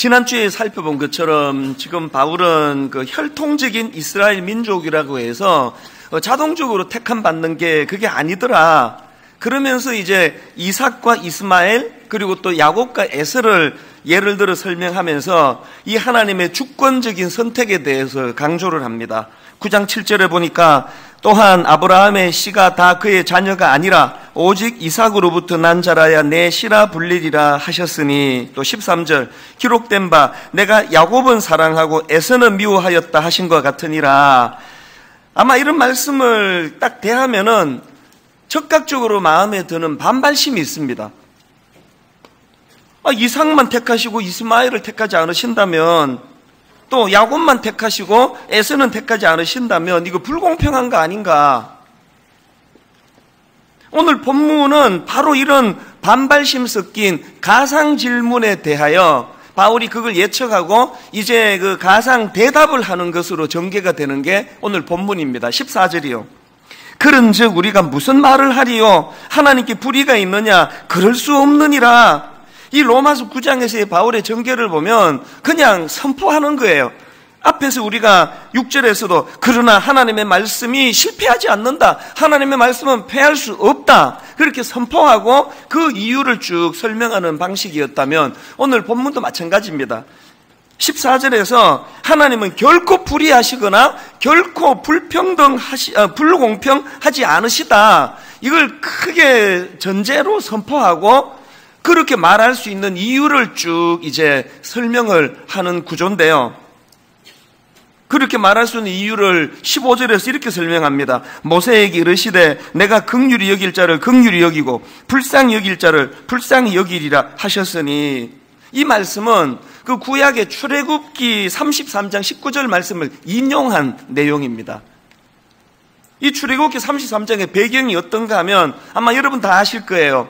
지난주에 살펴본 것처럼 지금 바울은 그 혈통적인 이스라엘 민족이라고 해서 자동적으로 택함 받는 게 그게 아니더라. 그러면서 이제 이삭과 이스마엘 그리고 또 야곱과 에서를 예를 들어 설명하면서 이 하나님의 주권적인 선택에 대해서 강조를 합니다. 9장 7절에 보니까 또한 아브라함의 씨가 다 그의 자녀가 아니라 오직 이삭으로부터 난 자라야 내 씨라 불리리라 하셨으니, 또 13절 기록된 바 내가 야곱은 사랑하고 에서는 미워하였다 하신 것 같으니라. 아마 이런 말씀을 딱 대하면은 적극적으로 마음에 드는 반발심이 있습니다. 이삭만 택하시고 이스마엘을 택하지 않으신다면, 또 야곱만 택하시고 에서는 택하지 않으신다면 이거 불공평한 거 아닌가? 오늘 본문은 바로 이런 반발심 섞인 가상 질문에 대하여 바울이 그걸 예측하고 이제 그 가상 대답을 하는 것으로 전개가 되는 게 오늘 본문입니다. 14절이요. 그런즉 우리가 무슨 말을 하리요? 하나님께 불의가 있느냐? 그럴 수 없느니라. 이 로마서 9장에서의 바울의 전개를 보면 그냥 선포하는 거예요. 앞에서 우리가 6절에서도 그러나 하나님의 말씀이 실패하지 않는다. 하나님의 말씀은 패할 수 없다. 그렇게 선포하고 그 이유를 쭉 설명하는 방식이었다면 오늘 본문도 마찬가지입니다. 14절에서 하나님은 결코 불의하시거나 결코 불공평하지 않으시다. 이걸 크게 전제로 선포하고 그렇게 말할 수 있는 이유를 쭉 이제 설명을 하는 구조인데요. 그렇게 말할 수 있는 이유를 15절에서 이렇게 설명합니다. 모세에게 이르시되 내가 긍휼히 여길 자를 긍휼히 여기고 불쌍히 여길 자를 불쌍히 여기리라 하셨으니, 이 말씀은 그 구약의 출애굽기 33장 19절 말씀을 인용한 내용입니다. 이 출애굽기 33장의 배경이 어떤가 하면 아마 여러분 다 아실 거예요.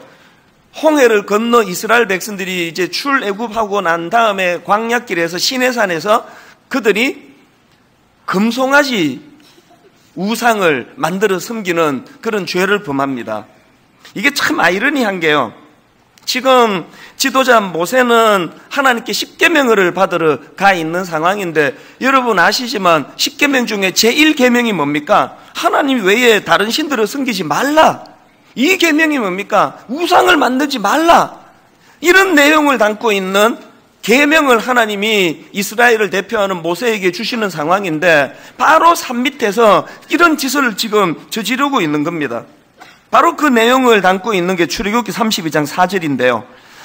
홍해를 건너 이스라엘 백성들이 이제 출애굽하고 난 다음에 광야길에서 시내산에서 그들이 금송아지 우상을 만들어 섬기는 그런 죄를 범합니다. 이게 참 아이러니한 게요. 지금 지도자 모세는 하나님께 십계명을 받으러 가 있는 상황인데, 여러분 아시지만 십계명 중에 제1계명이 뭡니까? 하나님 외에 다른 신들을 섬기지 말라. 이 계명이 뭡니까? 우상을 만들지 말라. 이런 내용을 담고 있는 계명을 하나님이 이스라엘을 대표하는 모세에게 주시는 상황인데, 바로 산 밑에서 이런 짓을 지금 저지르고 있는 겁니다. 바로 그 내용을 담고 있는 게 출애굽기 32장 4절인데요.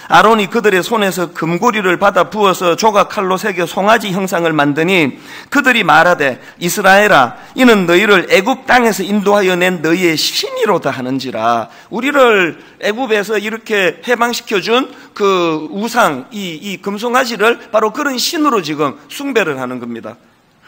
아론이 그들의 손에서 금고리를 받아 부어서 조각칼로 새겨 송아지 형상을 만드니 그들이 말하되 이스라엘아 이는 너희를 애굽 땅에서 인도하여 낸 너희의 신이로다 하는지라. 우리를 애굽에서 이렇게 해방시켜준 그 우상 이 금송아지를 바로 그런 신으로 지금 숭배를 하는 겁니다.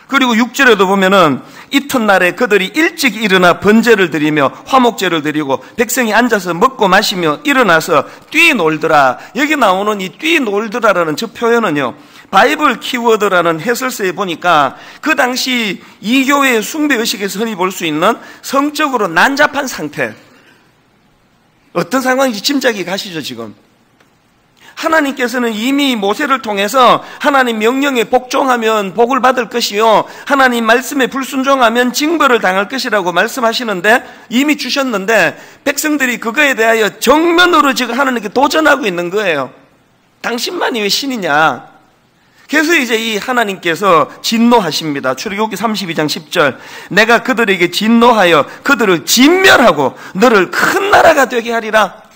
그리고 6절에도 보면은 이튿날에 그들이 일찍 일어나 번제를 드리며 화목제를 드리고 백성이 앉아서 먹고 마시며 일어나서 뛰놀더라. 여기 나오는 이 뛰놀더라라는 저 표현은요, 바이블 키워드라는 해설서에 보니까 그 당시 이교회의 숭배의식에서 흔히 볼 수 있는 성적으로 난잡한 상태, 어떤 상황인지 짐작이 가시죠. 지금 하나님께서는 이미 모세를 통해서 하나님 명령에 복종하면 복을 받을 것이요 하나님 말씀에 불순종하면 징벌을 당할 것이라고 말씀하시는데, 이미 주셨는데 백성들이 그거에 대하여 정면으로 지금 하나님께 도전하고 있는 거예요. 당신만이 왜 신이냐. 그래서 이제 이 하나님께서 진노하십니다. 출애굽기 32장 10절 내가 그들에게 진노하여 그들을 진멸하고 너를 큰 나라가 되게 하리라.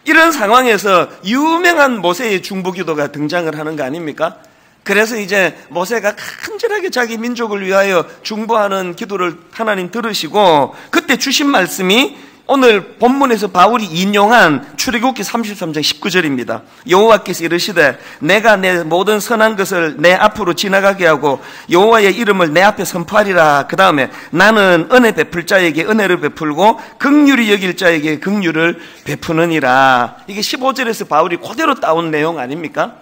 이런 상황에서 유명한 모세의 중보기도가 등장을 하는 거 아닙니까? 그래서 이제 모세가 간절하게 자기 민족을 위하여 중보하는 기도를 하나님 들으시고, 그때 주신 말씀이 오늘 본문에서 바울이 인용한 출애굽기 33장 19절입니다. 여호와께서 이르시되 내가 내 모든 선한 것을 내 앞으로 지나가게 하고 여호와의 이름을 내 앞에 선포하리라. 그 다음에 나는 은혜 베풀 자에게 은혜를 베풀고 긍휼히 여길 자에게 긍휼을 베푸느니라. 이게 15절에서 바울이 그대로 따온 내용 아닙니까?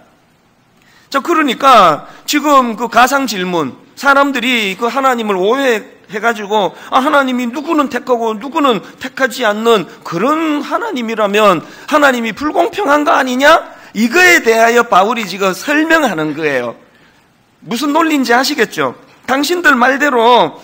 자, 그러니까 지금 그 가상 질문, 사람들이 그 하나님을 오해해가지고 하나님이 누구는 택하고 누구는 택하지 않는 그런 하나님이라면 하나님이 불공평한 거 아니냐? 이거에 대하여 바울이 지금 설명하는 거예요. 무슨 논리인지 아시겠죠? 당신들 말대로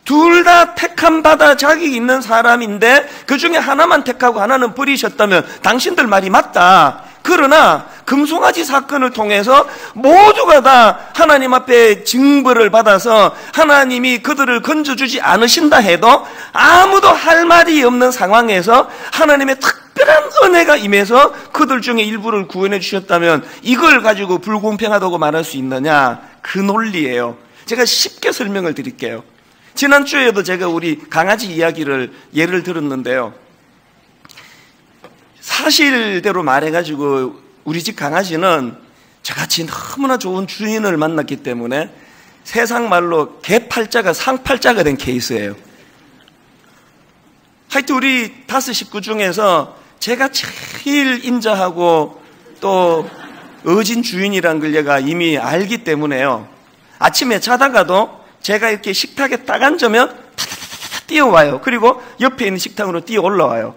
둘 다 택함 받아 자격이 있는 사람인데 그 중에 하나만 택하고 하나는 버리셨다면 당신들 말이 맞다. 그러나 금송아지 사건을 통해서 모두가 다 하나님 앞에 징벌을 받아서 하나님이 그들을 건져주지 않으신다 해도 아무도 할 말이 없는 상황에서 하나님의 특별한 은혜가 임해서 그들 중에 일부를 구원해 주셨다면 이걸 가지고 불공평하다고 말할 수 있느냐? 그 논리예요. 제가 쉽게 설명을 드릴게요. 지난주에도 제가 우리 강아지 이야기를 예를 들었는데요. 사실대로 말해가지고 우리 집 강아지는 저같이 너무나 좋은 주인을 만났기 때문에 세상 말로 개팔자가 상팔자가 된 케이스예요. 하여튼 우리 5 식구 중에서 제가 제일 인자하고 또 어진 주인이란 걸 얘가 이미 알기 때문에요. 아침에 자다가도 제가 이렇게 식탁에 딱 앉으면 타타타타 뛰어와요. 그리고 옆에 있는 식탁으로 뛰어 올라와요.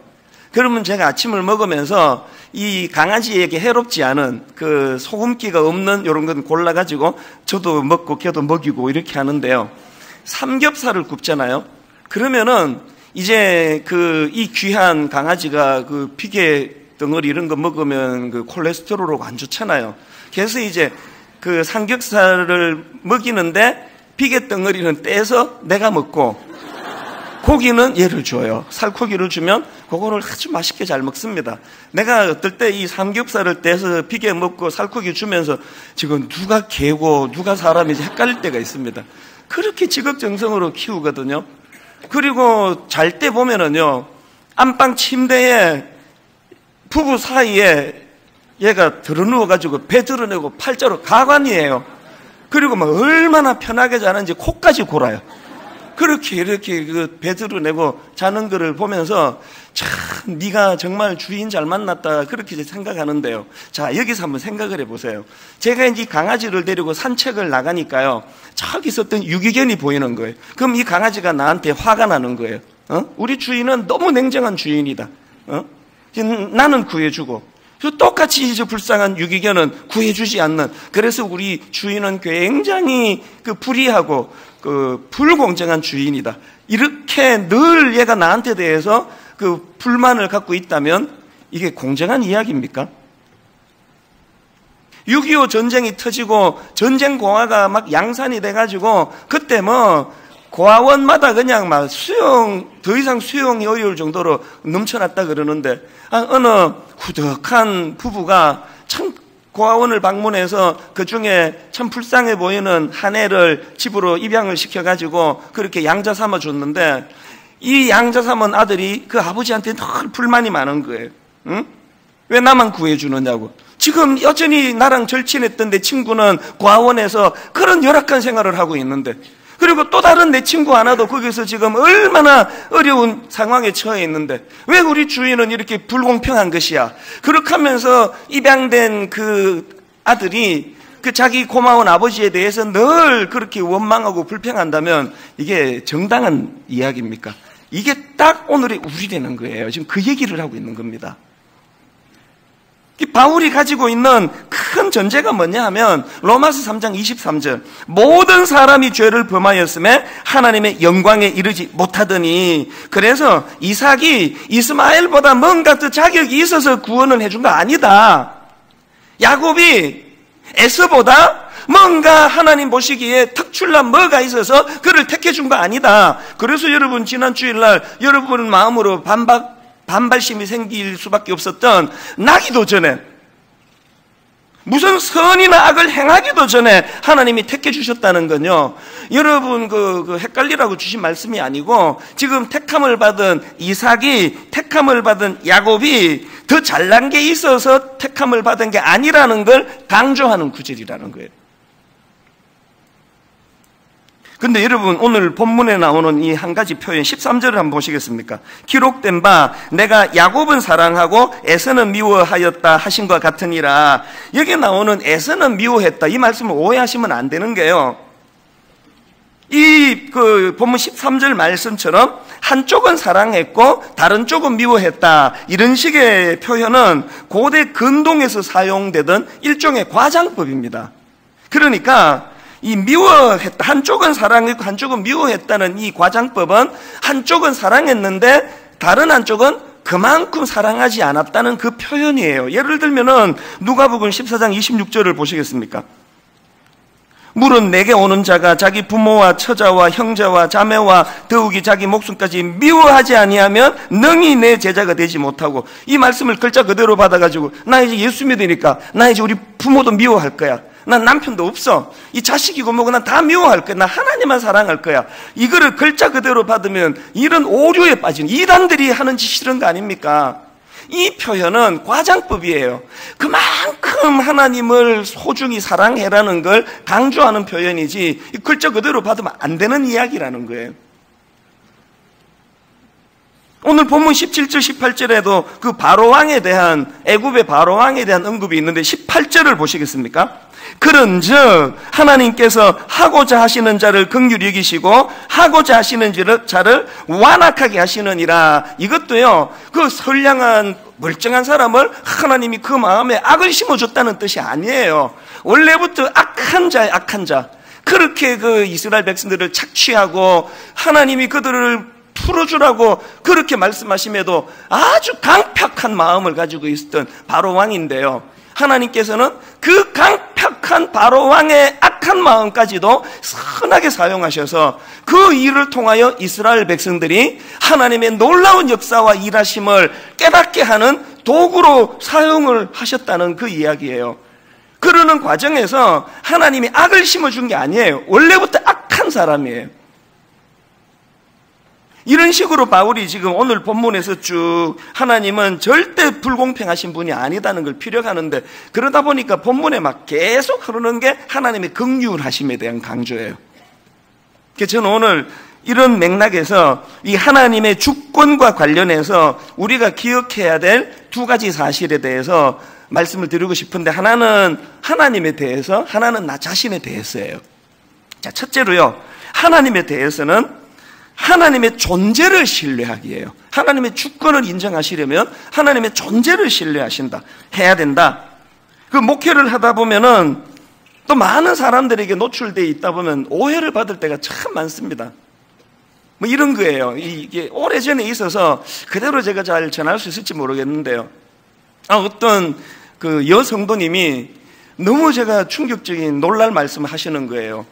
그러면 제가 아침을 먹으면서 이 강아지에게 해롭지 않은 그 소금기가 없는 이런 건 골라가지고 저도 먹고 걔도 먹이고 이렇게 하는데요. 삼겹살을 굽잖아요. 그러면은 이제 이 귀한 강아지가 그 피게 덩어리 이런 거 먹으면 그 콜레스테롤하고 안 좋잖아요. 그래서 이제 그 삼겹살을 먹이는데 피게 덩어리는 떼서 내가 먹고 고기는 얘를 줘요. 살코기를 주면 그거를 아주 맛있게 잘 먹습니다. 내가 어떨 때 이 삼겹살을 떼서 피게 먹고 살코기 주면서 지금 누가 개고 누가 사람인지 헷갈릴 때가 있습니다. 그렇게 지극정성으로 키우거든요. 그리고 잘 때 보면은요, 안방 침대에 부부 사이에 얘가 드러누워가지고 배 드러내고 팔자로 가관이에요. 그리고 막 얼마나 편하게 자는지 코까지 골아요. 그렇게 이렇게 그 배 드러내고 자는 거를 보면서 참 네가 정말 주인 잘 만났다 그렇게 생각하는데요. 자, 여기서 한번 생각을 해보세요. 제가 이제 강아지를 데리고 산책을 나가니까요, 저기 있었던 유기견이 보이는 거예요. 그럼 이 강아지가 나한테 화가 나는 거예요. 우리 주인은 너무 냉정한 주인이다. 나는 구해주고 똑같이 이제 불쌍한 유기견은 구해주지 않는, 그래서 우리 주인은 굉장히 그 불의하고 그 불공정한 주인이다. 이렇게 늘 얘가 나한테 대해서 그 불만을 갖고 있다면 이게 공정한 이야기입니까? 6.25 전쟁이 터지고 전쟁 공화가 막 양산이 돼가지고 그때 뭐 고아원마다 그냥 막 더 이상 수용이 어려울 정도로 넘쳐났다 그러는데, 어느 후덕한 부부가 참 고아원을 방문해서 그 중에 참 불쌍해 보이는 한 애를 집으로 입양을 시켜가지고 그렇게 양자 삼아 줬는데, 이 양자 삼은 아들이 그 아버지한테 늘 불만이 많은 거예요. 응? 왜 나만 구해주느냐고. 지금 여전히 나랑 절친했던 내 친구는 고아원에서 그런 열악한 생활을 하고 있는데, 그리고 또 다른 내 친구 하나도 거기서 지금 얼마나 어려운 상황에 처해 있는데 왜 우리 주인은 이렇게 불공평한 것이야. 그렇게 하면서 입양된 그 아들이 그 자기 고마운 아버지에 대해서 늘 그렇게 원망하고 불평한다면 이게 정당한 이야기입니까? 이게 딱 오늘의 우리라는 거예요. 지금 그 얘기를 하고 있는 겁니다. 바울이 가지고 있는 큰 전제가 뭐냐 하면 로마서 3장 23절, 모든 사람이 죄를 범하였음에 하나님의 영광에 이르지 못하더니, 그래서 이삭이 이스마엘보다 뭔가 더 자격이 있어서 구원을 해준 거 아니다. 야곱이 에서보다 뭔가 하나님 보시기에 특출난 뭐가 있어서 그를 택해준 거 아니다. 그래서 여러분 지난 주일날 여러분 마음으로 반발심이 생길 수밖에 없었던 나기도 전에, 무슨 선이나 악을 행하기도 전에 하나님이 택해 주셨다는 건요, 여러분 그 헷갈리라고 주신 말씀이 아니고 지금 택함을 받은 이삭이, 택함을 받은 야곱이 더 잘난 게 있어서 택함을 받은 게 아니라는 걸 강조하는 구절이라는 거예요. 근데 여러분 오늘 본문에 나오는 이 한 가지 표현 13절을 한번 보시겠습니까? 기록된 바 내가 야곱은 사랑하고 에서는 미워하였다 하신 것 같으니라. 여기 나오는 에서는 미워했다, 이 말씀을 오해하시면 안 되는 게요, 이 본문 13절 말씀처럼 한쪽은 사랑했고 다른 쪽은 미워했다, 이런 식의 표현은 고대 근동에서 사용되던 일종의 과장법입니다. 그러니까 이 미워했다, 한쪽은 사랑했고 한쪽은 미워했다는 이 과장법은 한쪽은 사랑했는데 다른 한쪽은 그만큼 사랑하지 않았다는 그 표현이에요. 예를 들면은 누가복음 14장 26절을 보시겠습니까? 물은 내게 오는 자가 자기 부모와 처자와 형제와 자매와 더욱이 자기 목숨까지 미워하지 아니하면 능히 내 제자가 되지 못하고, 이 말씀을 글자 그대로 받아가지고 나 이제 예수 믿으니까 나 이제 우리 부모도 미워할 거야, 난 남편도 없어, 이 자식이고 뭐고 난 다 미워할 거야, 나 하나님만 사랑할 거야, 이거를 글자 그대로 받으면 이런 오류에 빠지는 이단들이 하는 짓이 이런 거 아닙니까? 이 표현은 과장법이에요. 그만큼 하나님을 소중히 사랑해라는 걸 강조하는 표현이지 글자 그대로 받으면 안 되는 이야기라는 거예요. 오늘 본문 17절 18절에도 그 바로왕에 대한, 애굽의 바로왕에 대한 언급이 있는데 18절을 보시겠습니까? 그런즉 하나님께서 하고자 하시는 자를 긍휼히 여기시고 하고자 하시는 자를 완악하게 하시느니라. 이것도요, 그 선량한 멀쩡한 사람을 하나님이 그 마음에 악을 심어줬다는 뜻이 아니에요. 원래부터 악한 자예요, 악한 자. 그렇게 그 이스라엘 백성들을 착취하고 하나님이 그들을 풀어주라고 그렇게 말씀하심에도 아주 강팍한 마음을 가지고 있었던 바로왕인데요, 하나님께서는 그 강팍한 바로왕의 악한 마음까지도 선하게 사용하셔서 그 일을 통하여 이스라엘 백성들이 하나님의 놀라운 역사와 일하심을 깨닫게 하는 도구로 사용을 하셨다는 그 이야기예요. 그러는 과정에서 하나님이 악을 심어준 게 아니에요. 원래부터 악한 사람이에요. 이런 식으로 바울이 지금 오늘 본문에서 쭉 하나님은 절대 불공평하신 분이 아니다는 걸 피력하는데, 그러다 보니까 본문에 막 계속 흐르는 게 하나님의 긍휼하심에 대한 강조예요. 그래서 저는 오늘 이런 맥락에서 이 하나님의 주권과 관련해서 우리가 기억해야 될 두 가지 사실에 대해서 말씀을 드리고 싶은데, 하나는 하나님에 대해서, 하나는 나 자신에 대해서예요. 자, 첫째로요, 하나님에 대해서는 하나님의 존재를 신뢰하기예요. 하나님의 주권을 인정하시려면 하나님의 존재를 신뢰하신다, 해야 된다. 그 목회를 하다 보면은 또 많은 사람들에게 노출되어 있다 보면 오해를 받을 때가 참 많습니다. 뭐 이런 거예요. 이게 오래전에 있어서 그대로 제가 잘 전할 수 있을지 모르겠는데요, 어떤 그 여성도님이 너무 제가 충격적인 놀랄 말씀을 하시는 거예요.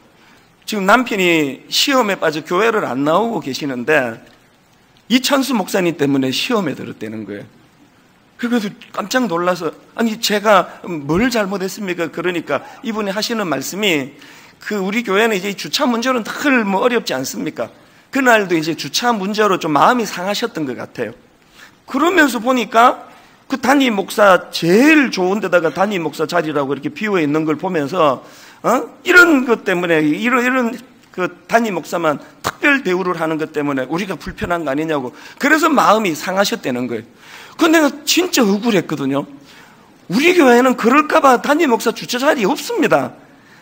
지금 남편이 시험에 빠져 교회를 안 나오고 계시는데 이찬수 목사님 때문에 시험에 들었다는 거예요. 그래서 깜짝 놀라서, 아니 제가 뭘 잘못했습니까? 그러니까 이분이 하시는 말씀이, 그 우리 교회는 이제 주차 문제로는 늘 뭐 어렵지 않습니까? 그날도 이제 주차 문제로 좀 마음이 상하셨던 것 같아요. 그러면서 보니까 그 담임 목사 제일 좋은 데다가 담임 목사 자리라고 이렇게 비워 있는 걸 보면서 이런 것 때문에, 이런 그 담임 목사만 특별 대우를 하는 것 때문에 우리가 불편한 거 아니냐고, 그래서 마음이 상하셨다는 거예요. 근데 내가 진짜 억울했거든요. 우리 교회는 그럴까봐 담임 목사 주차 자리 없습니다.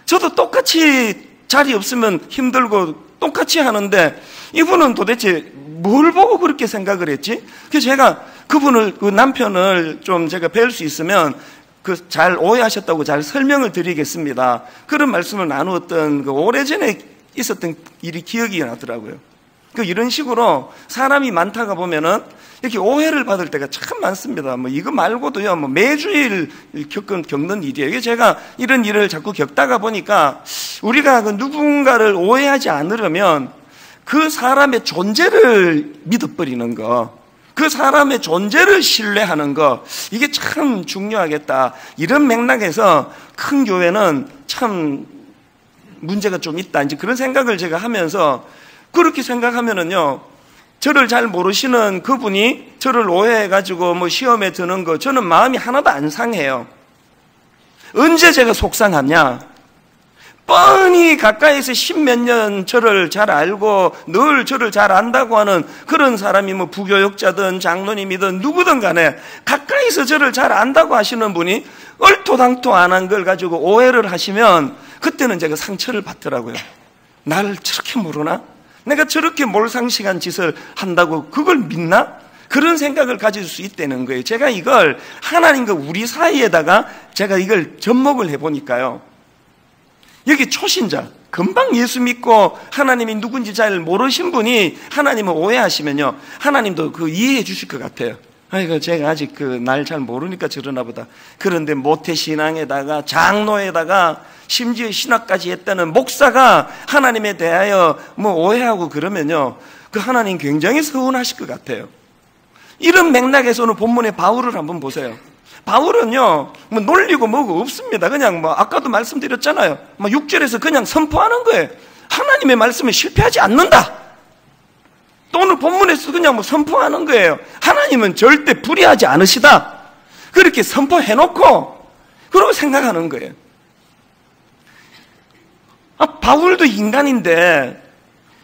저도 똑같이 자리 없으면 힘들고 똑같이 하는데 이분은 도대체 뭘 보고 그렇게 생각을 했지? 그래서 제가 그분을, 그 남편을 좀 제가 뵐 수 있으면 그 잘 오해하셨다고 잘 설명을 드리겠습니다. 그런 말씀을 나누었던 그 오래전에 있었던 일이 기억이 나더라고요. 그 이런 식으로 사람이 많다가 보면은 이렇게 오해를 받을 때가 참 많습니다. 뭐 이거 말고도요, 뭐 매주일 겪는 일이에요. 이게 제가 이런 일을 자꾸 겪다가 보니까 우리가 그 누군가를 오해하지 않으려면 그 사람의 존재를 믿어버리는 거, 그 사람의 존재를 신뢰하는 거, 이게 참 중요하겠다. 이런 맥락에서 큰 교회는 참 문제가 좀 있다, 이제 그런 생각을 제가 하면서, 그렇게 생각하면은요, 저를 잘 모르시는 그분이 저를 오해해가지고 뭐 시험에 드는 거, 저는 마음이 하나도 안 상해요. 언제 제가 속상하냐? 뻔히 가까이서 십몇 년 저를 잘 알고 늘 저를 잘 안다고 하는 그런 사람이 뭐 부교육자든 장로님이든 누구든 간에 가까이서 저를 잘 안다고 하시는 분이 얼토당토 안 한 걸 가지고 오해를 하시면 그때는 제가 상처를 받더라고요. 나를 저렇게 모르나? 내가 저렇게 몰상식한 짓을 한다고 그걸 믿나? 그런 생각을 가질 수 있다는 거예요. 제가 이걸 하나님과 우리 사이에다가 제가 이걸 접목을 해보니까요. 여기 초신자, 금방 예수 믿고 하나님이 누군지 잘 모르신 분이 하나님을 오해하시면요, 하나님도 그 이해해 주실 것 같아요. 아이고, 제가 아직 그 날 잘 모르니까 저러나 보다. 그런데 모태신앙에다가 장로에다가 심지어 신학까지 했다는 목사가 하나님에 대하여 뭐 오해하고 그러면요, 그 하나님 굉장히 서운하실 것 같아요. 이런 맥락에서는 본문의 바울을 한번 보세요. 바울은요, 뭐 놀리고 뭐고 없습니다. 그냥 뭐 아까도 말씀드렸잖아요. 뭐 6절에서 그냥 선포하는 거예요. 하나님의 말씀에 실패하지 않는다. 또 오늘 본문에서 그냥 뭐 선포하는 거예요. 하나님은 절대 불의하지 않으시다. 그렇게 선포해놓고 그러고 생각하는 거예요. 바울도 인간인데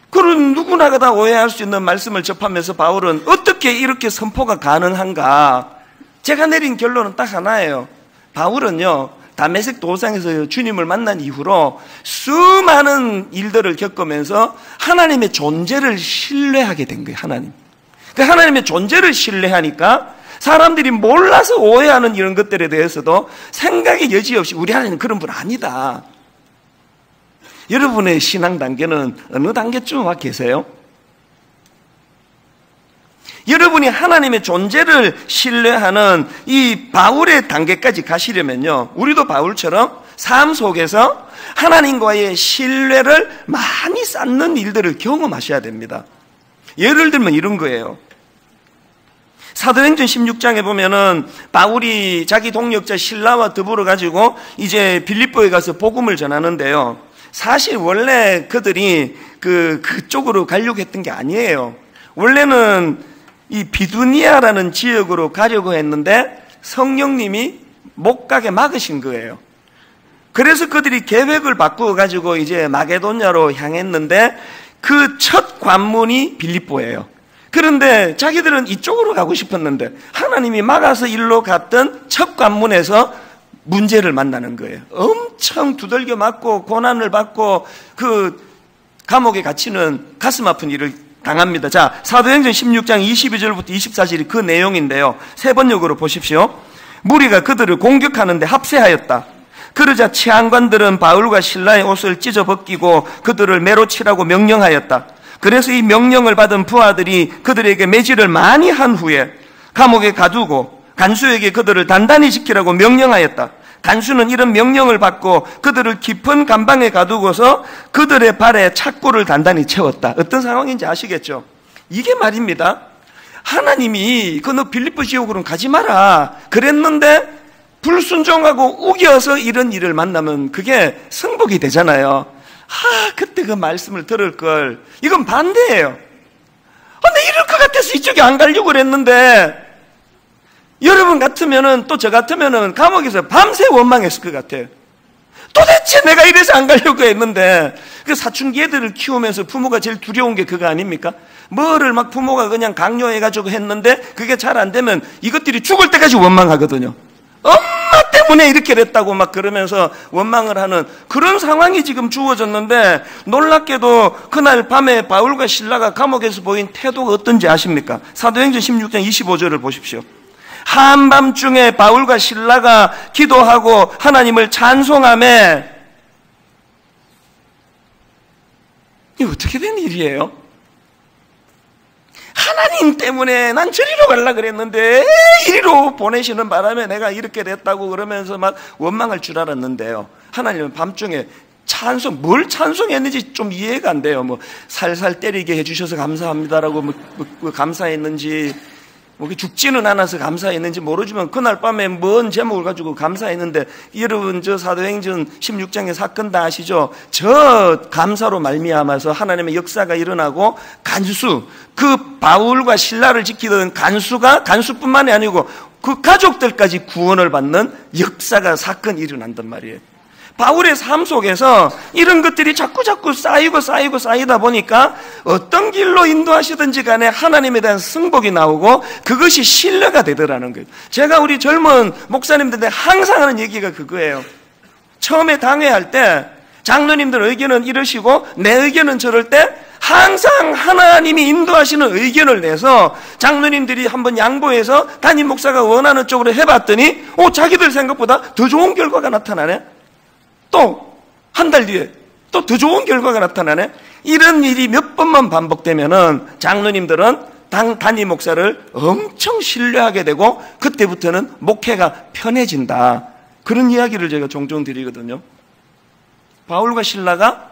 그런 누구나 다 오해할 수 있는 말씀을 접하면서 바울은 어떻게 이렇게 선포가 가능한가? 제가 내린 결론은 딱 하나예요. 바울은요, 다메섹 도상에서 주님을 만난 이후로 수많은 일들을 겪으면서 하나님의 존재를 신뢰하게 된 거예요. 하나님의 존재를 신뢰하니까 사람들이 몰라서 오해하는 이런 것들에 대해서도 생각의 여지 없이 우리 하나님은 그런 분 아니다. 여러분의 신앙 단계는 어느 단계쯤 와 계세요? 여러분이 하나님의 존재를 신뢰하는 이 바울의 단계까지 가시려면요, 우리도 바울처럼 삶 속에서 하나님과의 신뢰를 많이 쌓는 일들을 경험하셔야 됩니다. 예를 들면 이런 거예요. 사도행전 16장에 보면은 바울이 자기 동역자 실라와 더불어 가지고 이제 빌립보에 가서 복음을 전하는데요, 사실 원래 그들이 그쪽으로 가려고 했던 게 아니에요. 원래는 이 비두니아라는 지역으로 가려고 했는데 성령님이 못 가게 막으신 거예요. 그래서 그들이 계획을 바꾸어 가지고 이제 마게도냐로 향했는데 그 첫 관문이 빌립보예요. 그런데 자기들은 이쪽으로 가고 싶었는데 하나님이 막아서 일로 갔던 첫 관문에서 문제를 만나는 거예요. 엄청 두들겨 맞고 고난을 받고 그 감옥에 갇히는 가슴 아픈 일을 당합니다. 자, 사도행전 16장 22절부터 24절이 그 내용인데요, 세 번역으로 보십시오. 무리가 그들을 공격하는데 합세하였다. 그러자 치안관들은 바울과 실라의 옷을 찢어 벗기고 그들을 매로 치라고 명령하였다. 그래서 이 명령을 받은 부하들이 그들에게 매질을 많이 한 후에 감옥에 가두고 간수에게 그들을 단단히 지키라고 명령하였다. 간수는 이런 명령을 받고 그들을 깊은 감방에 가두고서 그들의 발에 착고를 단단히 채웠다. 어떤 상황인지 아시겠죠? 이게 말입니다. 하나님이 너 빌립보 지역으로는 가지 마라 그랬는데 불순종하고 우겨서 이런 일을 만나면 그게 승복이 되잖아요. 그때 그 말씀을 들을 걸. 이건 반대예요. 나 이럴 것 같아서 이쪽에 안 가려고 그랬는데, 여러분 같으면은, 또 저 같으면은 감옥에서 밤새 원망했을 것 같아요. 도대체 내가 이래서 안 가려고 했는데, 그 사춘기 애들을 키우면서 부모가 제일 두려운 게 그거 아닙니까? 뭐를 막 부모가 그냥 강요해가지고 했는데, 그게 잘 안 되면 이것들이 죽을 때까지 원망하거든요. 엄마 때문에 이렇게 됐다고 막 그러면서 원망을 하는 그런 상황이 지금 주어졌는데, 놀랍게도 그날 밤에 바울과 실라가 감옥에서 보인 태도가 어떤지 아십니까? 사도행전 16장 25절을 보십시오. 한밤중에 바울과 실라가 기도하고 하나님을 찬송하며, 이게 어떻게 된 일이에요? 하나님 때문에 난 저리로 가려고 그랬는데 이리로 보내시는 바람에 내가 이렇게 됐다고 그러면서 막 원망할 줄 알았는데요, 하나님은 밤중에 뭘 찬송했는지 좀 이해가 안 돼요. 뭐 살살 때리게 해주셔서 감사합니다라고 뭐 감사했는지, 뭐 죽지는 않아서 감사했는지 모르지만 그날 밤에 뭔 제목을 가지고 감사했는데, 여러분 저 사도행전 16장의 사건 다 아시죠? 저 감사로 말미암아서 하나님의 역사가 일어나고 간수, 그 바울과 실라를 지키던 간수뿐만이 아니고 그 가족들까지 구원을 받는 역사가 사건이 일어난단 말이에요. 바울의 삶 속에서 이런 것들이 자꾸 쌓이다 보니까 어떤 길로 인도하시든지 간에 하나님에 대한 승복이 나오고 그것이 신뢰가 되더라는 거예요. 제가 우리 젊은 목사님들한테 항상 하는 얘기가 그거예요. 처음에 당회할 때 장로님들 의견은 이러시고 내 의견은 저럴 때 항상 하나님이 인도하시는 의견을 내서 장로님들이 한번 양보해서 담임 목사가 원하는 쪽으로 해봤더니 자기들 생각보다 더 좋은 결과가 나타나네. 또 한 달 뒤에 또 더 좋은 결과가 나타나네. 이런 일이 몇 번만 반복되면은 장로님들은 담임 목사를 엄청 신뢰하게 되고 그때부터는 목회가 편해진다. 그런 이야기를 제가 종종 드리거든요. 바울과 실라가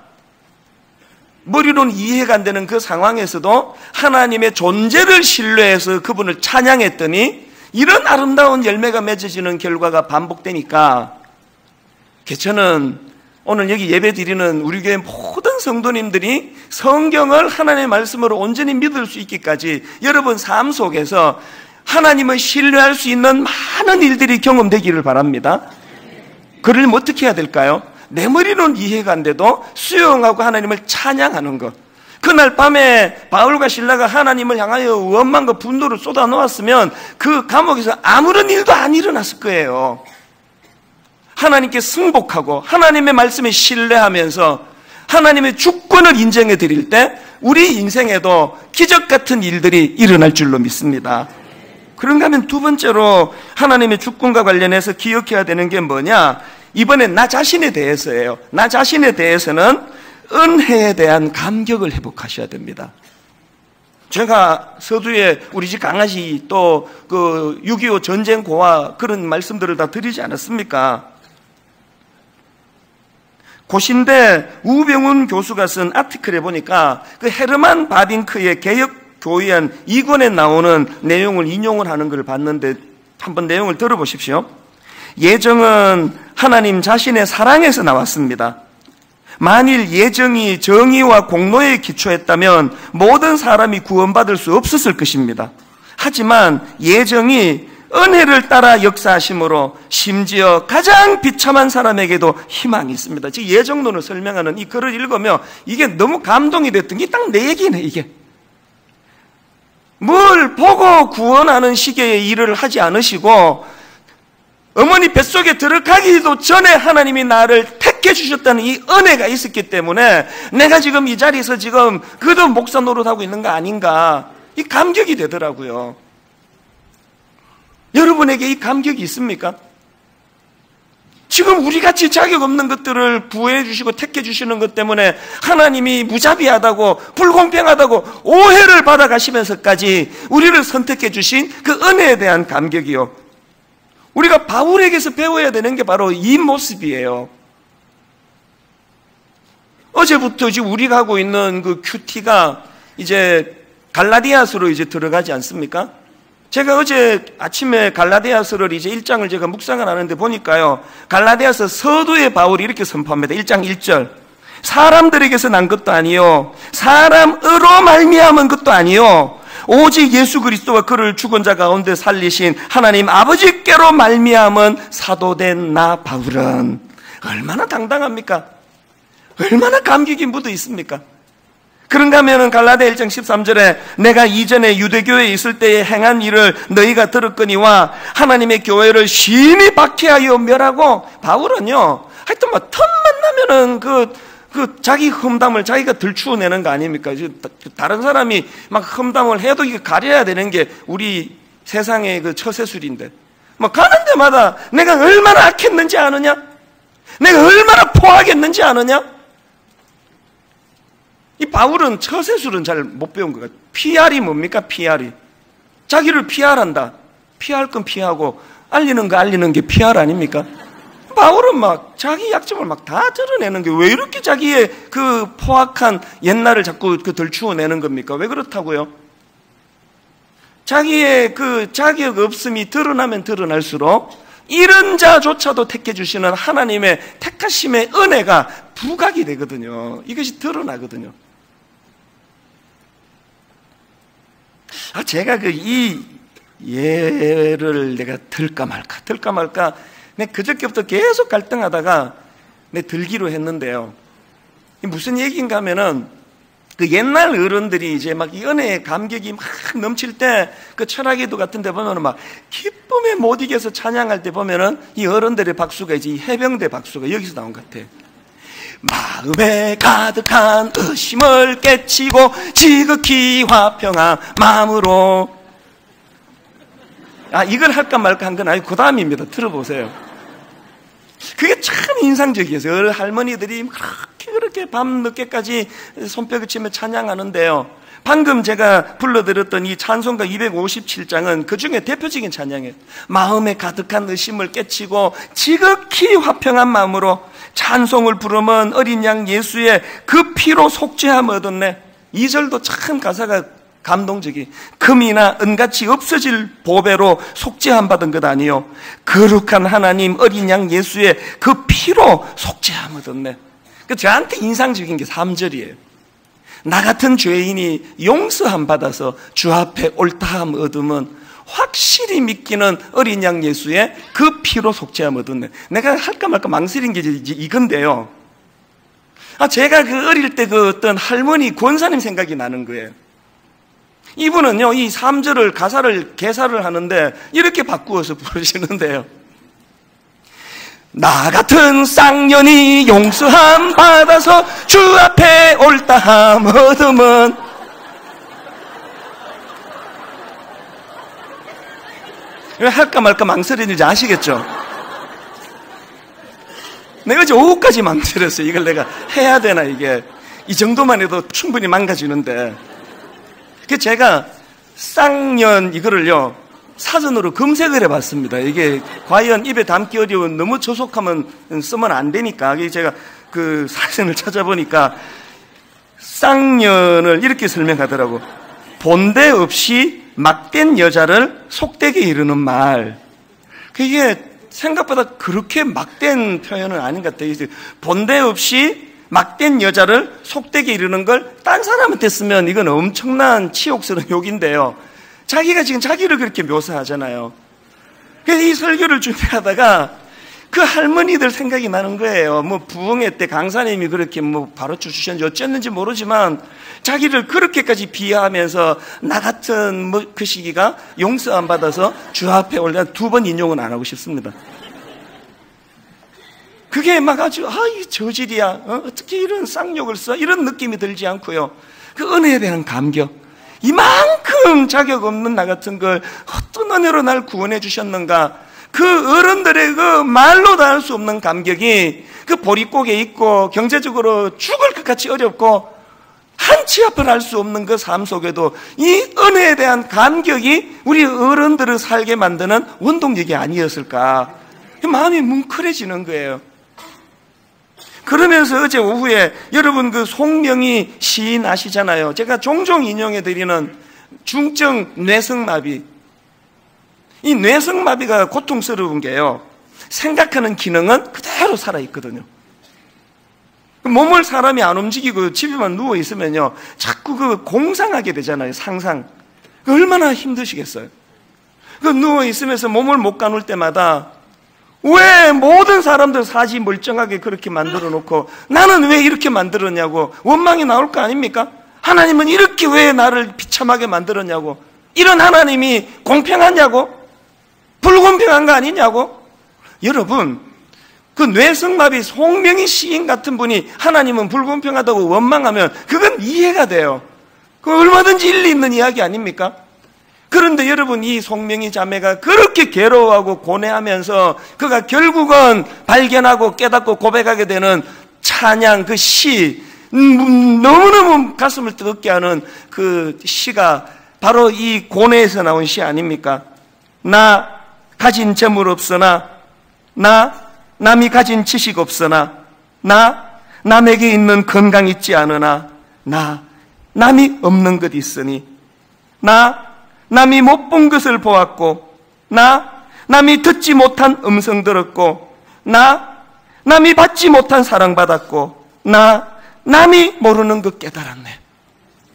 머리로는 이해가 안 되는 그 상황에서도 하나님의 존재를 신뢰해서 그분을 찬양했더니 이런 아름다운 열매가 맺어지는 결과가 반복되니까 저는 오늘 여기 예배 드리는 우리 교회 모든 성도님들이 성경을 하나님의 말씀으로 온전히 믿을 수 있기까지 여러분 삶 속에서 하나님을 신뢰할 수 있는 많은 일들이 경험되기를 바랍니다. 그러려면 어떻게 해야 될까요? 내 머리로는 이해가 안 돼도 수용하고 하나님을 찬양하는 것. 그날 밤에 바울과 실라가 하나님을 향하여 원망과 분노를 쏟아놓았으면 그 감옥에서 아무런 일도 안 일어났을 거예요. 하나님께 승복하고 하나님의 말씀에 신뢰하면서 하나님의 주권을 인정해 드릴 때 우리 인생에도 기적 같은 일들이 일어날 줄로 믿습니다. 그런가 하면 두 번째로 하나님의 주권과 관련해서 기억해야 되는 게 뭐냐? 이번엔 나 자신에 대해서예요. 나 자신에 대해서는 은혜에 대한 감격을 회복하셔야 됩니다. 제가 서두에 우리 집 강아지 또 그 6.25 전쟁 고아 그런 말씀들을 다 드리지 않았습니까? 고신대 우병훈 교수가 쓴 아티클에 보니까 그 헤르만 바빙크의 개혁 교의안 2권에 나오는 내용을 인용을 하는 걸 봤는데 한번 내용을 들어보십시오. 예정은 하나님 자신의 사랑에서 나왔습니다. 만일 예정이 정의와 공로에 기초했다면 모든 사람이 구원받을 수 없었을 것입니다. 하지만 예정이 은혜를 따라 역사하심으로 심지어 가장 비참한 사람에게도 희망이 있습니다. 즉 예정론을 설명하는 이 글을 읽으며 이게 너무 감동이 됐던 게 딱 내 얘기네. 이게 뭘 보고 구원하는 식의 일을 하지 않으시고 어머니 뱃속에 들어가기도 전에 하나님이 나를 택해 주셨다는 이 은혜가 있었기 때문에 내가 지금 이 자리에서 지금 그도 목사 노릇하고 있는 거 아닌가, 이 감격이 되더라고요. 여러분에게 이 감격이 있습니까? 지금 우리같이 자격 없는 것들을 부여해 주시고 택해 주시는 것 때문에 하나님이 무자비하다고 불공평하다고 오해를 받아가시면서까지 우리를 선택해 주신 그 은혜에 대한 감격이요. 우리가 바울에게서 배워야 되는 게 바로 이 모습이에요. 어제부터 지금 우리가 하고 있는 그 큐티가 이제 갈라디아서로 이제 들어가지 않습니까? 제가 어제 아침에 갈라디아서를 이제 1장을 제가 묵상을 하는데 보니까요, 갈라디아서 서두에 바울이 이렇게 선포합니다. 1장 1절. 사람들에게서 난 것도 아니요, 사람으로 말미암은 것도 아니요, 오직 예수 그리스도와 그를 죽은 자 가운데 살리신 하나님 아버지께로 말미암은 사도된 나 바울은. 얼마나 당당합니까? 얼마나 감격이 묻어 있습니까? 그런가 하면은 갈라디아 1장 13절에 내가 이전에 유대교회에 있을 때에 행한 일을 너희가 들었거니와 하나님의 교회를 심히 박해하여 멸하고, 바울은요 하여튼 뭐 틈만 나면은 그 자기 험담을 자기가 들추어내는 거 아닙니까? 다른 사람이 막 험담을 해도 이게 가려야 되는 게 우리 세상의 그 처세술인데, 뭐 가는 데마다 내가 얼마나 악했는지 아느냐? 내가 얼마나 포악했는지 아느냐? 이 바울은 처세술은 잘 못 배운 것 같아요. PR이 뭡니까? PR이. 자기를 PR한다. 피할 건 피하고 알리는 거 알리는 게 PR 아닙니까? 바울은 막 자기 약점을 막 다 드러내는 게 왜 이렇게 자기의 그 포악한 옛날을 자꾸 그 들추어내는 겁니까? 왜 그렇다고요? 자기의 그 자격 없음이 드러나면 드러날수록 이런 자조차도 택해 주시는 하나님의 택하심의 은혜가 부각이 되거든요. 이것이 드러나거든요. 제가 이 예를 내가 들까 말까 내가 그저께부터 계속 갈등하다가 내가 들기로 했는데요. 무슨 얘기인가 하면은 그 옛날 어른들이 이제 막 이 은혜의 감격이 막 넘칠 때 그 철학기도 같은 데 보면은 막 기쁨에 못 이겨서 찬양할 때 보면은 이 어른들의 박수가 이제 이 해병대 박수가 여기서 나온 것 같아. 마음에 가득한 의심을 깨치고 지극히 화평한 마음으로. 이걸 할까 말까 한 건 아니고 그 다음입니다. 들어보세요. 그게 참 인상적이었어요. 할머니들이 그렇게 밤 늦게까지 손뼉을 치며 찬양하는데요. 방금 제가 불러드렸던 이 찬송가 257장은 그 중에 대표적인 찬양이에요. 마음에 가득한 의심을 깨치고 지극히 화평한 마음으로 찬송을 부르면 어린 양 예수의 그 피로 속죄함 얻었네. 2절도 참 가사가 감동적이. 금이나 은같이 없어질 보배로 속죄함 받은 것 아니요, 거룩한 하나님 어린 양 예수의 그 피로 속죄함 얻었네. 저한테 인상적인 게 3절이에요. 나 같은 죄인이 용서함 받아서 주 앞에 옳다함 얻으면 확실히 믿기는 어린 양 예수의 그 피로 속죄함 얻었네. 내가 할까 말까 망설인 게 이건데요. 제가 그 어릴 때 그 어떤 할머니 권사님 생각이 나는 거예요. 이분은요, 이 3절을 가사를 개사를 하는데 이렇게 바꾸어서 부르시는데요. 나 같은 쌍년이 용서함 받아서 주 앞에 옳다함 얻으면. 왜 할까 말까 망설이는지 아시겠죠? 내가 이제 오후까지 망설였어요. 이걸 내가 해야 되나, 이게. 이 정도만 해도 충분히 망가지는데. 제가 쌍년 이거를요, 사전으로 검색을 해봤습니다. 이게 과연 입에 담기 어려운, 너무 저속하면 쓰면 안 되니까 제가 그 사전을 찾아보니까 쌍년을 이렇게 설명하더라고. 본대 없이 막된 여자를 속되게 이르는 말. 그게 생각보다 그렇게 막된 표현은 아닌 것 같아요. 본대 없이 막된 여자를 속되게 이르는 걸 딴 사람한테 쓰면 이건 엄청난 치욕스러운 욕인데요. 자기가 지금 자기를 그렇게 묘사하잖아요. 그래서 이 설교를 준비하다가 그 할머니들 생각이 나는 거예요. 부흥회 때 강사님이 그렇게 가르쳐 주셨는지 어쨌는지 모르지만 자기를 그렇게까지 비하하면서 나 같은 그 시기가 용서 안 받아서 주 앞에 올려 2번 인용은 안 하고 싶습니다. 그게 막 아주 이 저질이야, 어떻게 이런 쌍욕을 써, 이런 느낌이 들지 않고요. 그 은혜에 대한 감격, 이만큼 자격 없는 나 같은 걸 어떤 은혜로 날 구원해 주셨는가, 그 어른들의 그 말로 다 할 수 없는 감격이 그 보릿고개 있고 경제적으로 죽을 것 같이 어렵고 한치 앞을 할 수 없는 그 삶 속에도 이 은혜에 대한 감격이 우리 어른들을 살게 만드는 원동력이 아니었을까, 마음이 뭉클해지는 거예요. 그러면서 어제 오후에 여러분 그 송명희 시인 아시잖아요. 제가 종종 인용해 드리는 중증 뇌성마비. 이 뇌성마비가 고통스러운 게요, 생각하는 기능은 그대로 살아있거든요. 몸을 사람이 안 움직이고 집에만 누워있으면요, 자꾸 그 공상하게 되잖아요. 상상. 얼마나 힘드시겠어요. 그 누워있으면서 몸을 못 가눌 때마다 왜 모든 사람들 사지 멀쩡하게 그렇게 만들어 놓고 나는 왜 이렇게 만들었냐고 원망이 나올 거 아닙니까? 하나님은 이렇게 왜 나를 비참하게 만들었냐고, 이런 하나님이 공평하냐고, 불공평한 거 아니냐고. 여러분, 그 뇌성마비 송명희 시인 같은 분이 하나님은 불공평하다고 원망하면 그건 이해가 돼요. 그 얼마든지 일리 있는 이야기 아닙니까? 그런데 여러분, 이 송명희 자매가 그렇게 괴로워하고 고뇌하면서 그가 결국은 발견하고 깨닫고 고백하게 되는 찬양, 그 시, 너무너무 가슴을 뜨겁게 하는 그 시가 바로 이 고뇌에서 나온 시 아닙니까? 나 가진 재물 없으나, 나 남이 가진 지식 없으나, 나 남에게 있는 건강 있지 않으나, 나 남이 없는 것 있으니, 나 남이 못 본 것을 보았고, 나 남이 듣지 못한 음성 들었고, 나 남이 받지 못한 사랑받았고, 나 남이 모르는 것 깨달았네.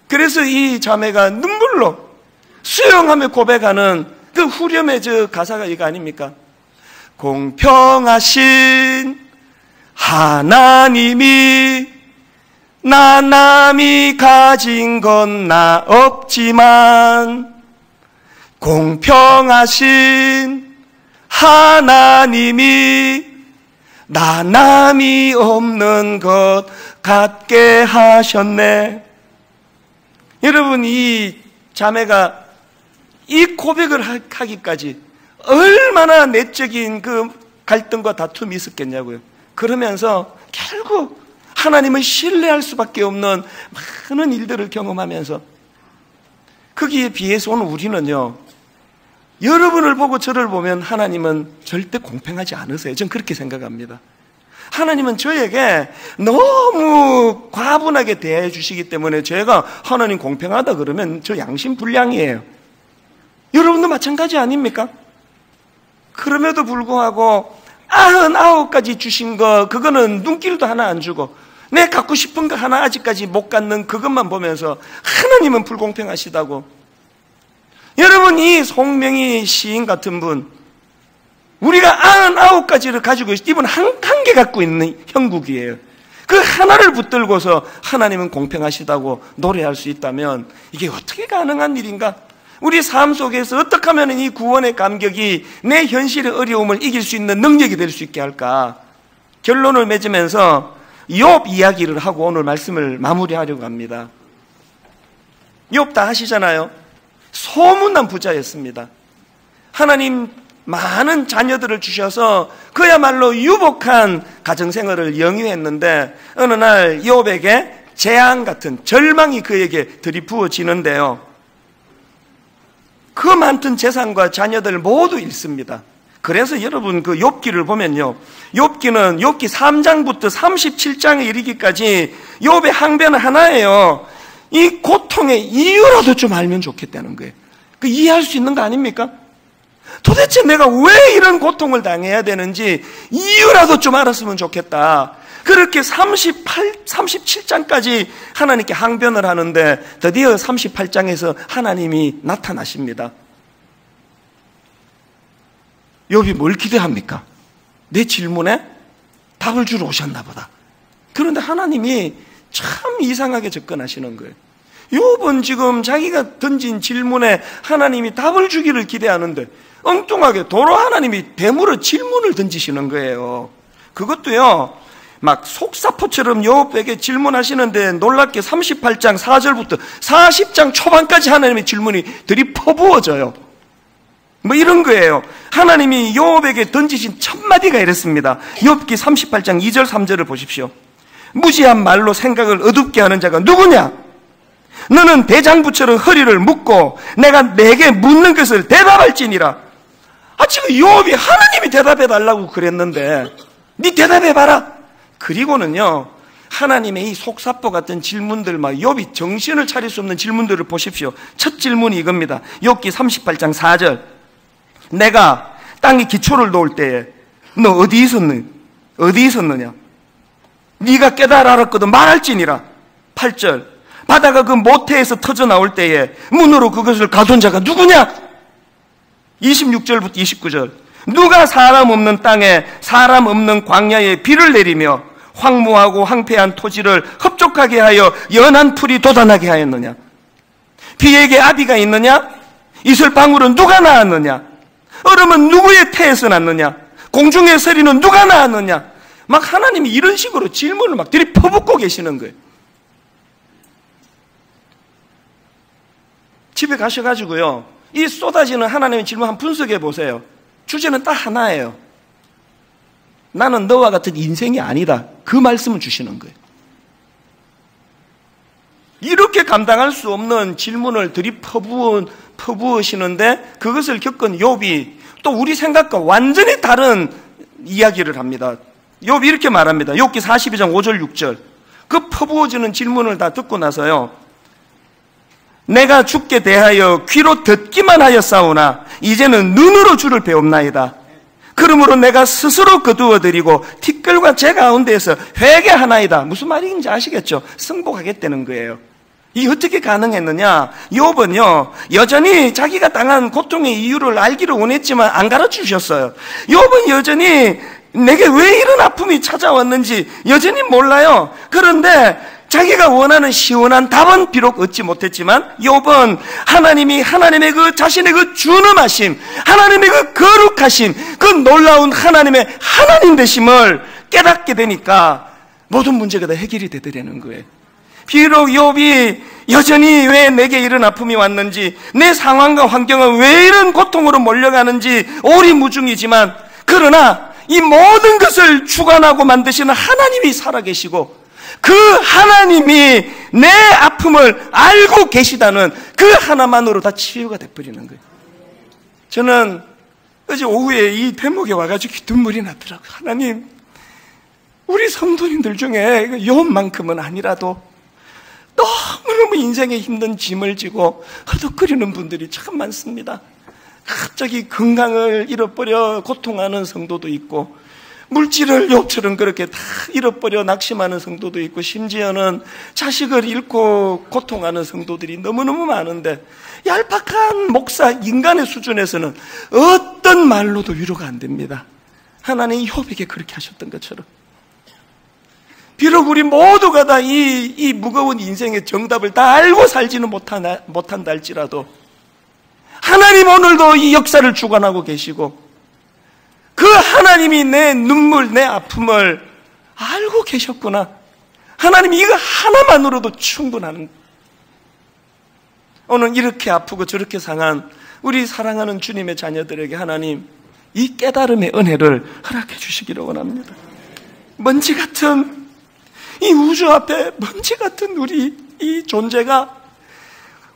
그래서 이 자매가 눈물로 수영하며 고백하는 그 후렴의 저 가사가 이거 아닙니까? 공평하신 하나님이 나 남이 가진 건 나 없지만, 공평하신 하나님이 나 남이 없는 것 같게 하셨네. 여러분, 이 자매가 이 고백을 하기까지 얼마나 내적인 그 갈등과 다툼이 있었겠냐고요. 그러면서 결국 하나님을 신뢰할 수밖에 없는 많은 일들을 경험하면서, 거기에 비해서 오늘 우리는요, 여러분을 보고 저를 보면 하나님은 절대 공평하지 않으세요. 전 그렇게 생각합니다. 하나님은 저에게 너무 과분하게 대해 주시기 때문에 제가 하나님 공평하다 그러면 저 양심 불량이에요. 여러분도 마찬가지 아닙니까? 그럼에도 불구하고 99가지 주신 거, 그거는 눈길도 하나 안 주고 내 갖고 싶은 거 하나 아직까지 못 갖는 그것만 보면서 하나님은 불공평하시다고. 여러분, 이 송명희 시인 같은 분, 우리가 99가지를 가지고 있어. 이분 한 개 갖고 있는 형국이에요. 그 하나를 붙들고서 하나님은 공평하시다고 노래할 수 있다면 이게 어떻게 가능한 일인가? 우리 삶 속에서 어떻게 하면 이 구원의 감격이 내 현실의 어려움을 이길 수 있는 능력이 될 수 있게 할까? 결론을 맺으면서 욥 이야기를 하고 오늘 말씀을 마무리하려고 합니다. 욥 다 아시잖아요. 소문난 부자였습니다. 하나님 많은 자녀들을 주셔서 그야말로 유복한 가정생활을 영위했는데 어느 날 욥에게 재앙 같은 절망이 그에게 들이부어지는데요, 그 많던 재산과 자녀들 모두 잃습니다. 그래서 여러분, 그 욥기를 보면요, 욥기는 욥기 3장부터 37장에 이르기까지 욥의 항변은 하나예요. 이 고통의 이유라도 좀 알면 좋겠다는 거예요. 그 이해할 수 있는 거 아닙니까? 도대체 내가 왜 이런 고통을 당해야 되는지 이유라도 좀 알았으면 좋겠다. 그렇게 37장까지 하나님께 항변을 하는데 드디어 38장에서 하나님이 나타나십니다. 욥이 뭘 기대합니까? 내 질문에 답을 주러 오셨나 보다. 그런데 하나님이 참 이상하게 접근하시는 거예요. 욥은 지금 자기가 던진 질문에 하나님이 답을 주기를 기대하는데 엉뚱하게 도로 하나님이 대물어 질문을 던지시는 거예요. 그것도요, 막 속사포처럼 욥에게 질문하시는데 놀랍게 38장 4절부터 40장 초반까지 하나님의 질문이 들이퍼부어져요. 뭐 이런 거예요. 하나님이 욥에게 던지신 첫 마디가 이랬습니다. 욥기 38장 2절 3절을 보십시오. 무지한 말로 생각을 어둡게 하는 자가 누구냐? 너는 대장부처럼 허리를 묶고 내가 내게 묻는 것을 대답할지니라. 지금 욥이 하나님이 대답해달라고 그랬는데 네 대답해봐라. 그리고는요, 하나님의 이 속사포 같은 질문들, 막 욥이 정신을 차릴 수 없는 질문들을 보십시오. 첫 질문이 이겁니다. 욥기 38장 4절. 내가 땅에 기초를 놓을 때에 너 어디 있었느냐? 네가 깨달아 알았거든 말할지니라. 8절. 바다가 그 모태에서 터져 나올 때에 문으로 그것을 가둔 자가 누구냐? 26절부터 29절. 누가 사람 없는 땅에 사람 없는 광야에 비를 내리며 황무하고 황폐한 토지를 흡족하게 하여 연한 풀이 돋아나게 하였느냐? 비에게 아비가 있느냐? 이슬방울은 누가 낳았느냐? 얼음은 누구의 태에서 났느냐? 공중의 서리는 누가 낳았느냐? 막 하나님이 이런 식으로 질문을 막 들이퍼붓고 계시는 거예요. 집에 가셔가지고요, 이 쏟아지는 하나님의 질문 한번 분석해 보세요. 주제는 딱 하나예요. 나는 너와 같은 인생이 아니다. 그 말씀을 주시는 거예요. 이렇게 감당할 수 없는 질문을 들이퍼부으시는데 그것을 겪은 욥이 또 우리 생각과 완전히 다른 이야기를 합니다. 욥이 이렇게 말합니다. 욥기 42장 5절 6절. 그 퍼부어지는 질문을 다 듣고 나서요, 내가 주께 대하여 귀로 듣기만 하였사오나 이제는 눈으로 주를 배웁나이다. 그러므로 내가 스스로 거두어드리고 티끌과 제 가운데에서 회개하나이다. 무슨 말인지 아시겠죠? 승복하겠다는 거예요. 이게 어떻게 가능했느냐? 욥은요, 여전히 자기가 당한 고통의 이유를 알기를 원했지만 안 가르쳐주셨어요. 욥은 여전히 내게 왜 이런 아픔이 찾아왔는지 여전히 몰라요. 그런데 자기가 원하는 시원한 답은 비록 얻지 못했지만 욥은 하나님이 하나님의 그 자신의 그 준엄하심, 하나님의 그 거룩하심, 그 놀라운 하나님의 하나님 되심을 깨닫게 되니까 모든 문제가 다 해결이 되더라는 거예요. 비록 욥이 여전히 왜 내게 이런 아픔이 왔는지, 내 상황과 환경은 왜 이런 고통으로 몰려가는지 오리무중이지만, 그러나 이 모든 것을 주관하고 만드시는 하나님이 살아계시고, 그 하나님이 내 아픔을 알고 계시다는 그 하나만으로 다 치유가 돼버리는 거예요. 저는 어제 오후에 이 대목에 와가지고 눈물이 나더라고요. 하나님, 우리 성도님들 중에 욥만큼은 아니라도 너무너무 인생에 힘든 짐을 지고 허덕거리는 분들이 참 많습니다. 갑자기 건강을 잃어버려 고통하는 성도도 있고, 물질을 욥처럼 그렇게 다 잃어버려 낙심하는 성도도 있고, 심지어는 자식을 잃고 고통하는 성도들이 너무너무 많은데, 얄팍한 목사 인간의 수준에서는 어떤 말로도 위로가 안 됩니다. 하나님이 욥에게 그렇게 하셨던 것처럼, 비록 우리 모두가 다 이 무거운 인생의 정답을 다 알고 살지는 못한다 할지라도, 하나님 오늘도 이 역사를 주관하고 계시고, 그 하나님이 내 눈물, 내 아픔을 알고 계셨구나. 하나님이 이거 하나만으로도 충분한. 오늘 이렇게 아프고 저렇게 상한 우리 사랑하는 주님의 자녀들에게 하나님 이 깨달음의 은혜를 허락해 주시기를 원합니다. 먼지 같은 이 우주 앞에 먼지 같은 우리 이 존재가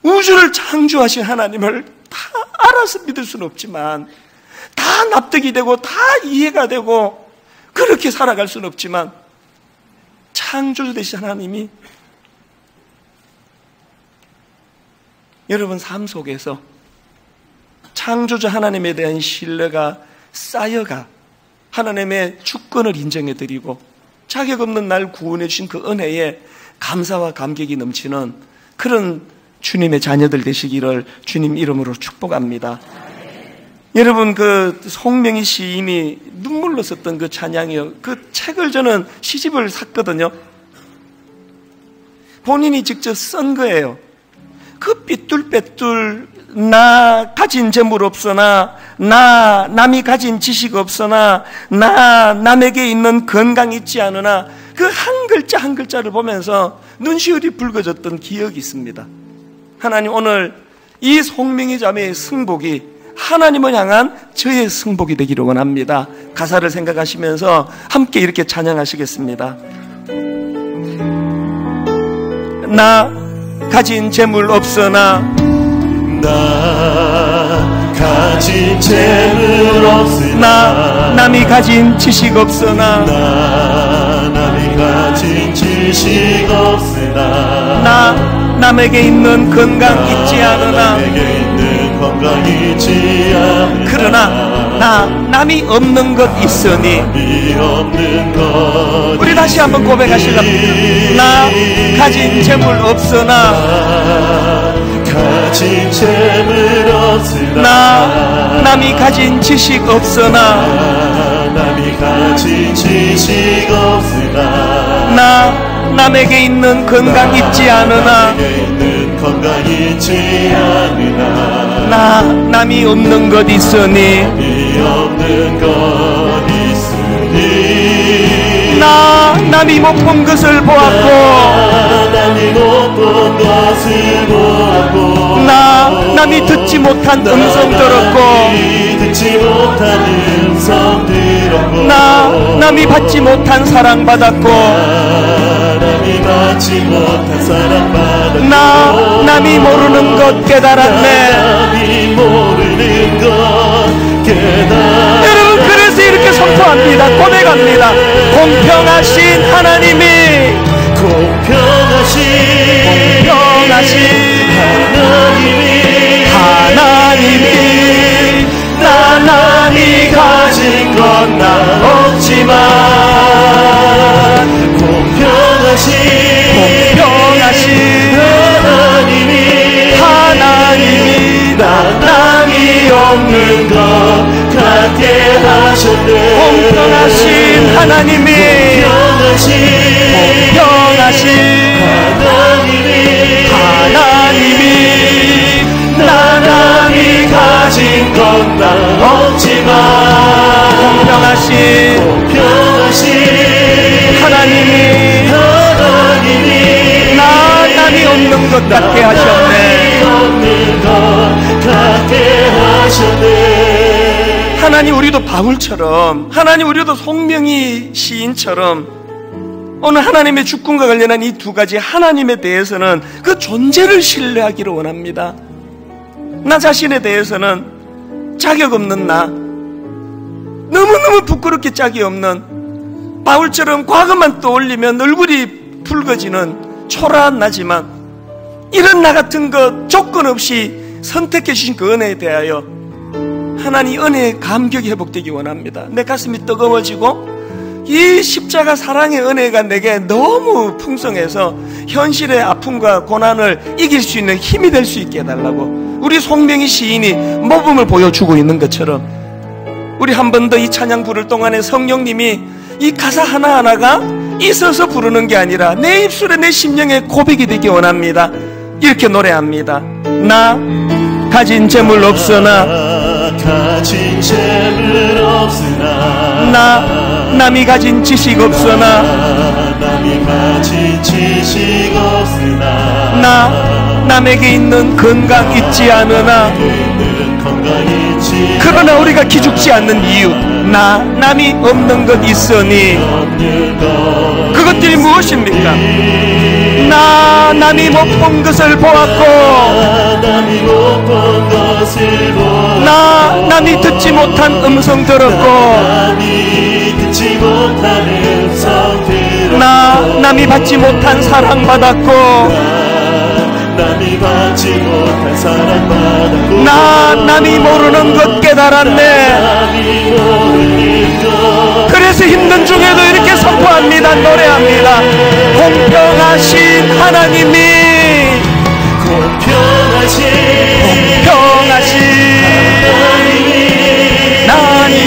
우주를 창조하신 하나님을 다 알아서 믿을 수는 없지만, 다 납득이 되고 다 이해가 되고 그렇게 살아갈 수는 없지만, 창조주 되신 하나님이 여러분 삶 속에서 창조주 하나님에 대한 신뢰가 쌓여가 하나님의 주권을 인정해드리고 자격 없는 날 구원해 주신 그 은혜에 감사와 감격이 넘치는 그런 주님의 자녀들 되시기를 주님 이름으로 축복합니다. 여러분, 그 송명희 시인이 눈물로 썼던 그 찬양이요, 그 책을 저는 시집을 샀거든요. 본인이 직접 쓴 거예요. 그 삐뚤빼뚤 나 가진 재물 없으나, 나 남이 가진 지식 없으나, 나 남에게 있는 건강 있지 않으나, 그 한 글자 한 글자를 보면서 눈시울이 붉어졌던 기억이 있습니다. 하나님, 오늘 이 송명희 자매의 승복이 하나님을 향한 저의 승복이 되기를 원합니다. 가사를 생각하시면서 함께 이렇게 찬양하시겠습니다. 나 가진 재물 없으나, 나 가진 재물 없으나, 남이 가진 지식 없으나, 남이 가진 지식 없으나, 남에게 있는 건강 있지 않으나, 남에게 있는 건강 있지 않으나, 그러나 남이 없는 것 있으니. 남이 없는 것 우리 다시 한번 고백하실랍니다. 나 가진 재물 없으나, 가진 재물 없으나, 남이 가진 지식 없으나, 남이 가진 지식 없으나, 남에게 있는 건강 있지 않으나, 남에게 있는 건강 있지 않으나, 남이 없는 것 있으니. 남이 없는 것 있으니, 남이 못 본 것을 보았고, 남이 못 본 것을 보았고, 남이 듣지 못한 음성 들었고, 듣지 못한 음성 들었고, 남이 받지 못한 사랑 받았고, 남이 받지 못한 사랑 받았고, 남이 모르는 것 깨달았네. 남이 모르는 것 깨달았네. 여러분, 그래서 이렇게 선포합니다. 고백합니다. 공평하신 하나님이, 공평하신 하나님이 남이 가진 건 나 없지만, 공평하신 하나님이 남이 없는 것 같게 하셨네. 공평하신 하나님이 남이 가진 건 나 없지만, 공평하신 것 같게 하셨네. 하나님, 우리도 바울처럼, 하나님, 우리도 송명희 시인처럼 오늘 하나님의 주권과 관련한 이 두 가지 하나님에 대해서는 그 존재를 신뢰하기를 원합니다. 나 자신에 대해서는 자격 없는 나, 너무너무 부끄럽게 짝이 없는 바울처럼 과거만 떠올리면 얼굴이 붉어지는 초라한 나지만, 이런 나 같은 것 조건 없이 선택해 주신 그 은혜에 대하여 하나님 은혜의 감격이 회복되기 원합니다. 내 가슴이 뜨거워지고 이 십자가 사랑의 은혜가 내게 너무 풍성해서 현실의 아픔과 고난을 이길 수 있는 힘이 될 수 있게 해달라고 우리 송명희 시인이 모범을 보여주고 있는 것처럼, 우리 한 번 더 이 찬양 부를 동안에 성령님이 이 가사 하나하나가 있어서 부르는 게 아니라 내 입술에 내 심령의 고백이 되기 원합니다. 이렇게 노래합니다. 나 가진 재물 없으나, 나 남이 가진 지식 없으나, 나 남에게 있는 건강 있지 않으나, 그러나 우리가 기죽지 않는 이유, 나 남이 없는 것 있으니 그것들이 무엇입니까? 나 남이 못 본 것을 보았고, 나 남이 듣지 못한 음성 들었고, 나 남이 받지 못한 사랑 받았고, 나 남이 모르는 것 깨달았네. 그래서 힘든 중에도 이렇게 선포합니다. 노래합니다. 공평하신 하나님이, 공평하신 하나님이,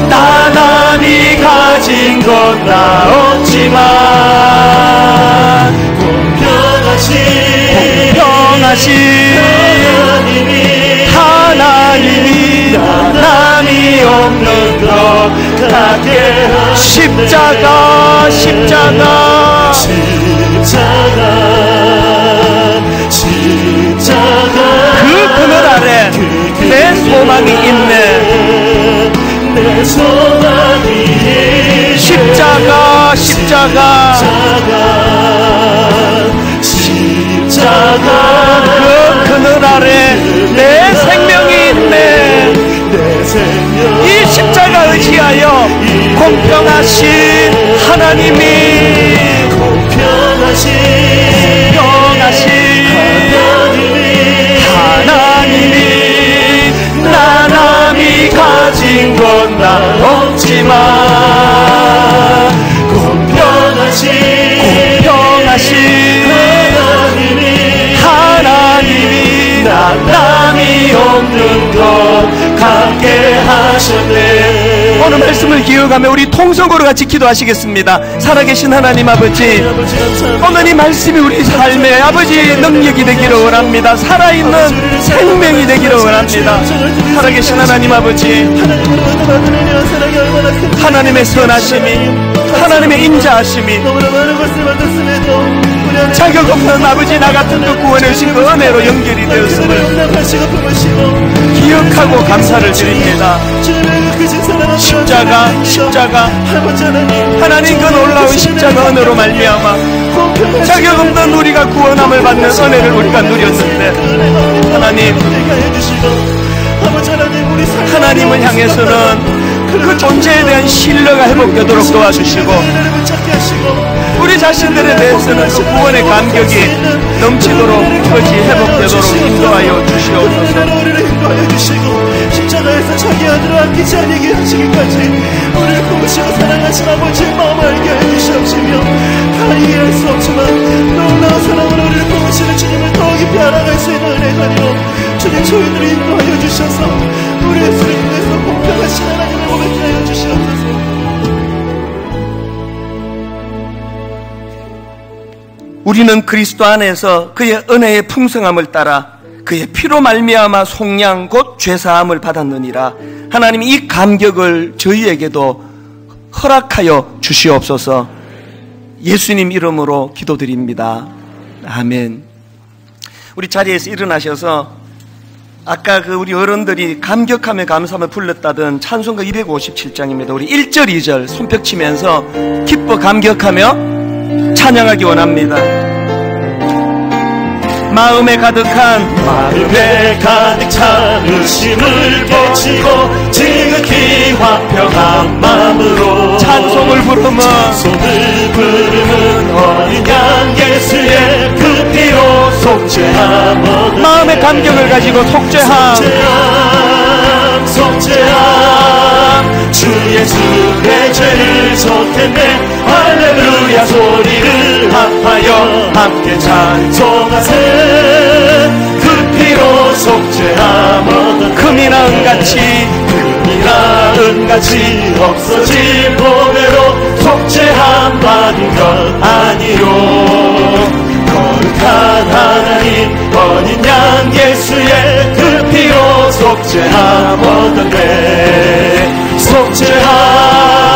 나 남이 가진 것 나 없지만, 공평하신 하나님이 나 남이 없는 것 같게 십자가, 십자가, 그 그늘 아래 내 소망이 있네. 십자가, 십자가, 그 그늘 아래 내 생명이 있네. 이 십자가 의지하여 공평하신 하나님이, 공평하신 하나님이 나 남이 가진 건 나 없지만, 공평하신 하나님이 나 남이 없는 것 같게 하셨네. 오늘 말씀을 기억하며 우리 통성으로 같이 기도하시겠습니다. 살아계신 하나님 아버지, 오늘 이 말씀이 우리 삶의 아버지 능력이 되기를 원합니다. 살아있는 생명이 되기를 원합니다. 살아계신 하나님 아버지, 하나님의 선하심이, 하나님의 인자하심이, 자격 없는 아버지 나 같은 그 구원의 그 은혜로 연결이 되었음을 기억하고 감사를 드립니다. 십자가, 십자가, 하나님 그 놀라운 십자가 은혜로 말미암아 자격 없는 우리가 구원함을 받는 은혜를 우리가 누렸는데, 하나님을 향해서는 그 존재에 대한 신뢰가 회복되도록 도와주시고, 우리 자신들에 대해서는 그 구원의 감격이 넘치도록 그것이 회복되도록 인도하여 주시옵소서. 십자가에서 자기 아들을 아끼지 아니게 하시기까지 우리를 품으시고 사랑하신 아버지의 마음을 알게 해주시옵시며, 다 이해할 수 없지만 놀라운 사랑으로 우리를 품으시는 주님을 더 깊이 알아갈 수 있는 은혜가니로 주님 저희들을 인도하여 주셔서 우리의 입술을 통해서 공평하신 하나님을 고백하게 하여 주시옵소서. 우리는 그리스도 안에서 그의 은혜의 풍성함을 따라 그의 피로 말미암아 속량 곧 죄사함을 받았느니라. 하나님, 이 감격을 저희에게도 허락하여 주시옵소서. 예수님 이름으로 기도드립니다. 아멘. 우리 자리에서 일어나셔서 아까 우리 어른들이 감격하며 감사하며 불렀다던 찬송가 257장입니다. 우리 1절 2절 손뼉 치면서 기뻐 감격하며 찬양하기 원합니다. 마음에 가득 찬 의심을 깨치고 지극히 화평한 마음으로 찬송을 부르면 어린 양 예수의 그 피로 속죄함 마음의 감격을 가지고 속죄함 주 예수 내 죄를 속했네 할렐루야 소리를 합하여 함께 찬송하세 그 피로 속죄함 얻은 금이나 은같이 없어진 보배로 속죄함 받은 것 아니요 거룩한 하나님 어린 양 예수의 그 피로 속죄함 얻었네 속죄함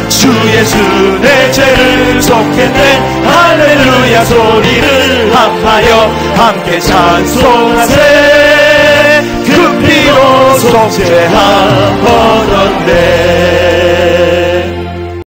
주 예수 내 죄를 속했네 할렐루야 소리를 합하여 함께 찬송하세 그 피로 속죄함 얻었네